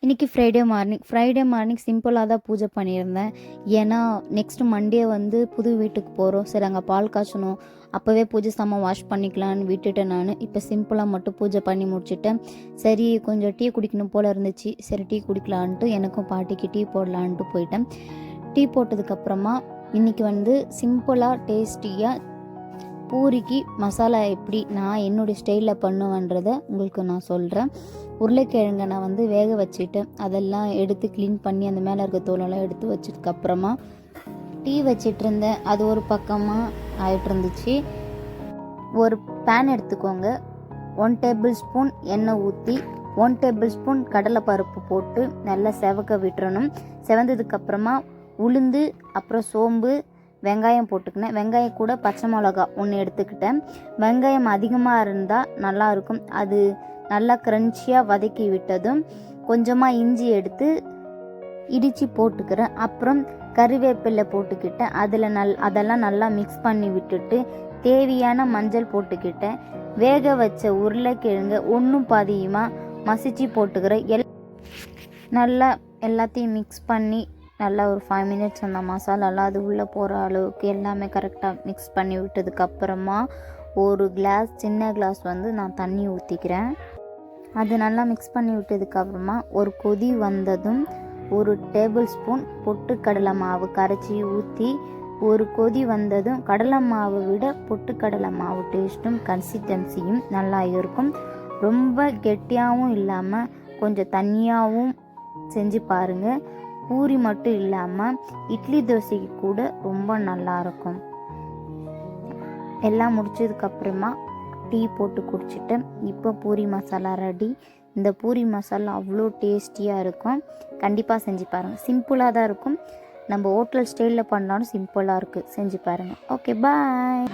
இன்றைக்கி Friday morning சிம்பிளாக தான் பூஜை பண்ணியிருந்தேன். ஏன்னா நெக்ஸ்ட் மண்டே வந்து புது வீட்டுக்கு போகிறோம். சரி அங்கே பால் காய்ச்சணும், அப்போவே பூஜை சாமான் வாஷ் பண்ணிக்கலான்னு விட்டுட்டேன். நான் இப்போ சிம்பிளாக மட்டும் பூஜை பண்ணி முடிச்சுட்டேன். சரி கொஞ்சம் டீ குடிக்கணும் போல் இருந்துச்சு, சரி டீ குடிக்கலான்ட்டு எனக்கும் பாட்டிக்கு டீ போடலான்ட்டு போயிட்டேன். டீ போட்டதுக்கப்புறமா இன்றைக்கி வந்து சிம்பிளாக டேஸ்டியாக பூரிக்கு மசாலா எப்படி நான் என்னுடைய ஸ்டைலில் பண்ணுவேன்றதை உங்களுக்கு நான் சொல்கிறேன். உருளைக்கிழங்கை நான் வந்து வேக வச்சுட்டேன். அதெல்லாம் எடுத்து க்ளீன் பண்ணி அந்த மேலே இருக்க தோலெல்லாம் எடுத்து வச்சதுக்கப்புறமா டீ வச்சிட்டு இருந்தேன். அது ஒரு பக்கமாக ஆகிட்டு இருந்துச்சு. ஒரு பேன் எடுத்துக்கோங்க. 1 டேபிள் ஸ்பூன் எண்ணெய் ஊற்றி 1 டேபிள் ஸ்பூன் கடலைப்பருப்பு போட்டு நல்லா செவக்க விட்டுறணும். செவந்ததுக்கப்புறமா உளுந்து, அப்புறம் சோம்பு, வெங்காயம் போட்டுக்கினேன். வெங்காயம் கூட பச்சை மிளகா ஒன்று எடுத்துக்கிட்டேன். வெங்காயம் அதிகமாக இருந்தால் நல்லாயிருக்கும். அது நல்லா க்ரன்ச்சியாக வதக்கி விட்டதும் கொஞ்சமாக இஞ்சி எடுத்து இடித்து போட்டுக்கிறேன். அப்புறம் கறிவேப்பிலை போட்டுக்கிட்டேன். அதெல்லாம் நல்லா மிக்ஸ் பண்ணி விட்டுட்டு தேவையான மஞ்சள் போட்டுக்கிட்டேன். வேக வச்ச உருளைக்கிழங்கு ஒன்றும் பாதியுமாக மசிச்சு போட்டுக்கிறேன். நல்லா எல்லாத்தையும் மிக்ஸ் பண்ணி நல்லா ஒரு 5 மினிட்ஸ் அந்த மசாலாலாம் அது உள்ளே போகிற அளவுக்கு எல்லாமே கரெக்டாக மிக்ஸ் பண்ணி விட்டதுக்கப்புறமா ஒரு சின்ன கிளாஸ் வந்து நான் தண்ணி ஊற்றிக்கிறேன். அது நல்லா மிக்ஸ் பண்ணி விட்டதுக்கப்புறமா ஒரு கொதி வந்ததும் 1 டேபிள் ஸ்பூன் பொட்டுக்கடலை மாவு கரைச்சி ஊற்றி ஒரு கொதி வந்ததும் கடலை மாவை விட பொட்டுக்கடலை மாவு டேஸ்ட்டும் கன்சிஸ்டன்சியும் நல்லா இருக்கும். ரொம்ப கெட்டியாகவும் இல்லாமல் கொஞ்சம் தண்ணியாகவும் செஞ்சு பாருங்கள். பூரி மட்டும் இல்லாமல் இட்லி தோசைக்கு கூட ரொம்ப நல்லாயிருக்கும். எல்லாம் முடிச்சதுக்கப்புறமா டீ போட்டு குடிச்சிட்டேன். இப்போ பூரி மசாலா ரெடி. இந்த பூரி மசாலா அவ்வளோ டேஸ்டியாக இருக்கும். கண்டிப்பாக செஞ்சு பாருங்கள். சிம்பிளாக தான் இருக்கும். நம்ம ஹோட்டல் ஸ்டைலில் பண்ணாலும் சிம்பிளாக இருக்குது. செஞ்சு பாருங்கள். ஓகே, பாய்.